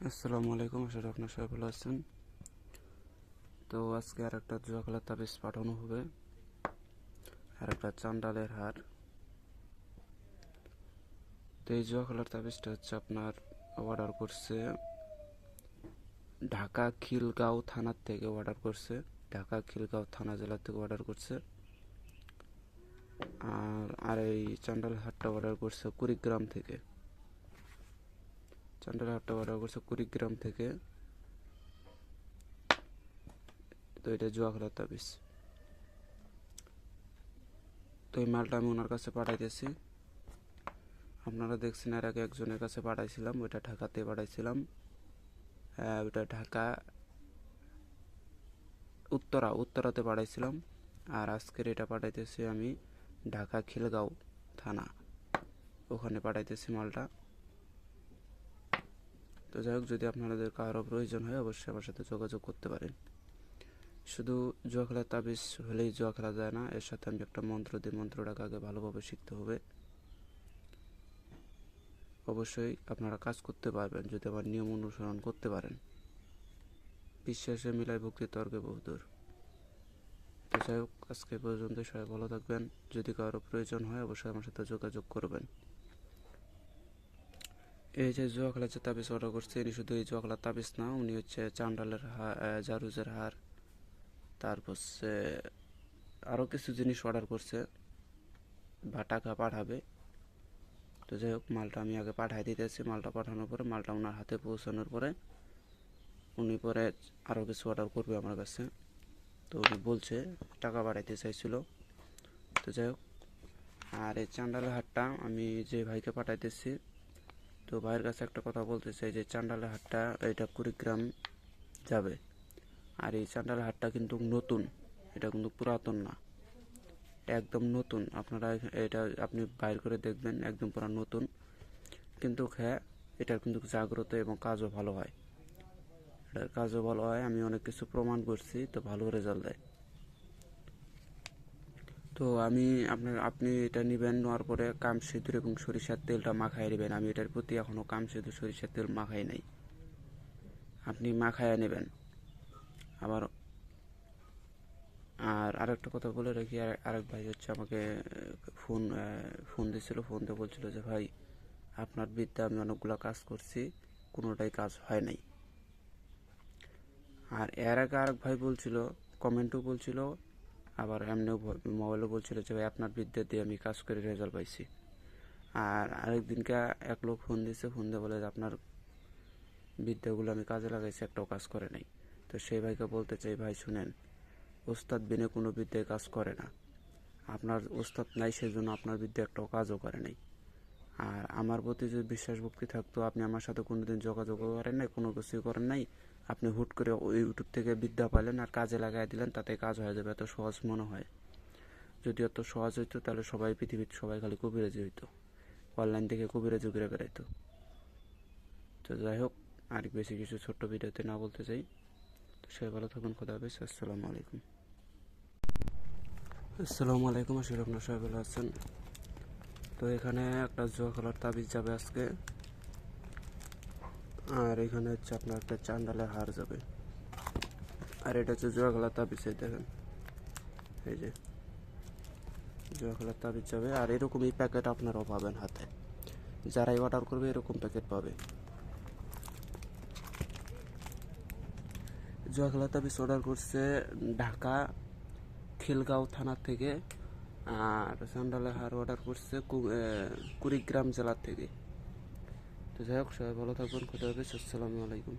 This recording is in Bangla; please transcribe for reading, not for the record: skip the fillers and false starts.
আসসালামু আলাইকুম, আশা করি আপনার সবাই ভালো আছেন। তো আজকে আর একটা জুয়া খেলার তাবিজ পাঠানো হবে, আর একটা চান্ডালের হার। তো এই জুয়া খেলার তাবিজটা হচ্ছে আপনার অর্ডার করছে ঢাকা খিলগাঁও থানার থেকে অর্ডার করছে, ঢাকা খিলগাঁও থানা জেলা থেকে অর্ডার করছে। আর এই চান্ডাল হারটা অর্ডার করছে কুড়িগ্রাম থেকে। চান্ডাল হারটা অর্ডার করছে কুড়িগ্রাম থেকে। তো এটা জুয়া খেলার তাবিজ। তো এই মালটা আমি ওনার কাছে পাঠাইতেছি। আপনারা দেখছেন এর আগে একজনের কাছে পাঠাইছিলাম, ওইটা ঢাকাতে পাঠাইছিলাম। ওইটা ঢাকা উত্তরাতে পাঠাইছিলাম। আর আজকের এটা পাঠাইতেছি আমি ঢাকা খিলগাঁও থানা, ওখানে পাঠাইতেছি মালটা। তো যাই হোক, যদি আপনাদের কারো প্রয়োজন হয় অবশ্যই আমার সাথে যোগাযোগ করতে পারেন। শুধু জুয়া খেলার তাবিজ হলেই জুয়া খেলা যায় না, এর সাথে আমি একটা মন্ত্র দিই, মন্ত্রটাকে আগে ভালোভাবে শিখতে হবে। অবশ্যই আপনারা কাজ করতে পারবেন যদি আমার নিয়ম অনুসরণ করতে পারেন। বিশ্বাসে মিলায় ভক্তি তর্কে বহুদূর। তো যাই হোক, আজকে পর্যন্ত সবাই ভালো থাকবেন। যদি কারো প্রয়োজন হয় অবশ্যই আমার সাথে যোগাযোগ করবেন। এই যে জুয়া খেলার যে তাবিজ অর্ডার করছে, ইনি শুধু এই জুয়া খেলার তাবিজ না, উনি হচ্ছে চান্ডালের জারুজের হার, তারপর হচ্ছে আরও কিছু জিনিস অর্ডার করছে বা টাকা পাঠাবে। তো যাই হোক, মালটা আমি আগে পাঠাই দিতেছি। মালটা পাঠানোর পরে, মালটা ওনার হাতে পৌঁছানোর পরে উনি পরে আরও কিছু অর্ডার করবে আমার কাছে। তো উনি বলছে টাকা পাঠাইতে চাইছিল। তো যাই হোক, আর এই চান্ডালের হাটটা আমি যে ভাইকে পাঠাইতেছি, তো ভাইয়ের কাছে একটা কথা বলতে চাই যে চান্ডালের হাটটা এটা কুড়িগ্রাম যাবে। আর এই চান্ডালের হাটটা কিন্তু নতুন, এটা কিন্তু পুরাতন না, এটা একদম নতুন। আপনারা এটা আপনি বাইর করে দেখবেন, একদম পুরা নতুন। কিন্তু হ্যাঁ, এটার কিন্তু জাগ্রত এবং কাজও ভালো হয়। এটার কাজও ভালো হয়, আমি অনেক কিছু প্রমাণ করছি, তো ভালো রেজাল্ট দেয়। তো আপনি এটা নেবেন, নেওয়ার পরে কাম সিঁদুর এবং সরিষার তেলটা মাখায় নেবেন। আমি এটার প্রতি এখনও কাম সিঁদুর সরিষার তেল মাখাই নাই, আপনি মাখায় নেবেন। আবার আর আরেকটা কথা বলে রাখি, আরেক ভাই হচ্ছে আমাকে ফোন দিয়েছিল। ফোন দিয়ে বলছিল যে ভাই, আপনার বিদ্যা আমি অনেকগুলো কাজ করছি, কোনোটাই কাজ হয় নাই। আর এর আগে আরেক ভাই বলছিল, কমেন্টও বলছিল, আবার এমনিও মোবাইলও বলছিল যে ভাই আপনার বিদ্যা দিয়ে আমি কাজ করে রেজাল্ট পাইছি। আর আরেকদিনকে এক লোক ফোন দিয়েছে, ফোন দিয়ে বলে যে আপনার বিদ্যাগুলো আমি কাজে লাগাইছি, একটাও কাজ করে নাই। তো সেই ভাইকে বলতে চাই, ভাই শুনেন, ওস্তাদ বিনে কোনো বিদ্যায় কাজ করে না। আপনার ওস্তাদ নাই, সেজন্য আপনার বিদ্যা একটাও কাজও করে নাই। আর আমার প্রতি যদি বিশ্বাস ভক্তি থাকতো, আপনি আমার সাথে কোনোদিন যোগাযোগ করেন নাই, কোনো কিছুই করেন নাই। আপনি হুট করে ওই ইউটিউব থেকে বিদ্যা পাইলেন আর কাজে লাগাই দিলেন, তাতে কাজ হয়ে যাবে, এত সহজ মনে হয়। যদি এত সহজ হইতো তাহলে সবাই পৃথিবীর সবাই খালি কবিরাজি হইতো, অনলাইন থেকে কবিরাজি ঘুরে বেড়াইতো। তো যাই হোক, আর বেশি কিছু ছোট্ট ভিডিওতে না বলতে চাই। তো সবাই ভালো থাকুন, খোদা হাফেজ, আসসালামু আলাইকুম। আসসালামু আলাইকুম, আশা করি আপনার সবাই ভালো আছেন। তো এখানে একটা জুয়া খেলার তাবিজ যাবে আজকে, আর এখানে হচ্ছে আপনার একটা চান্ডালের হার যাবে। আর এটা হচ্ছে জুয়া খেলার তাবিজ, দেখেন এই যে জুয়া খেলার তাবিজ যাবে। আর এরকমই প্যাকেট আপনারাও পাবেন হাতে, যারাই অর্ডার করবে এরকম প্যাকেট পাবে। জুয়া খেলার তাবিজ অর্ডার করছে ঢাকা খিলগাঁও থানা থেকে। আর চান্ডালের হার অর্ডার করছে কুড়িগ্রাম জেলা থেকে। তো যাই হোক, সবাই ভালো থাকবেন, খোদা হাফেজ, আসসালামু আলাইকুম।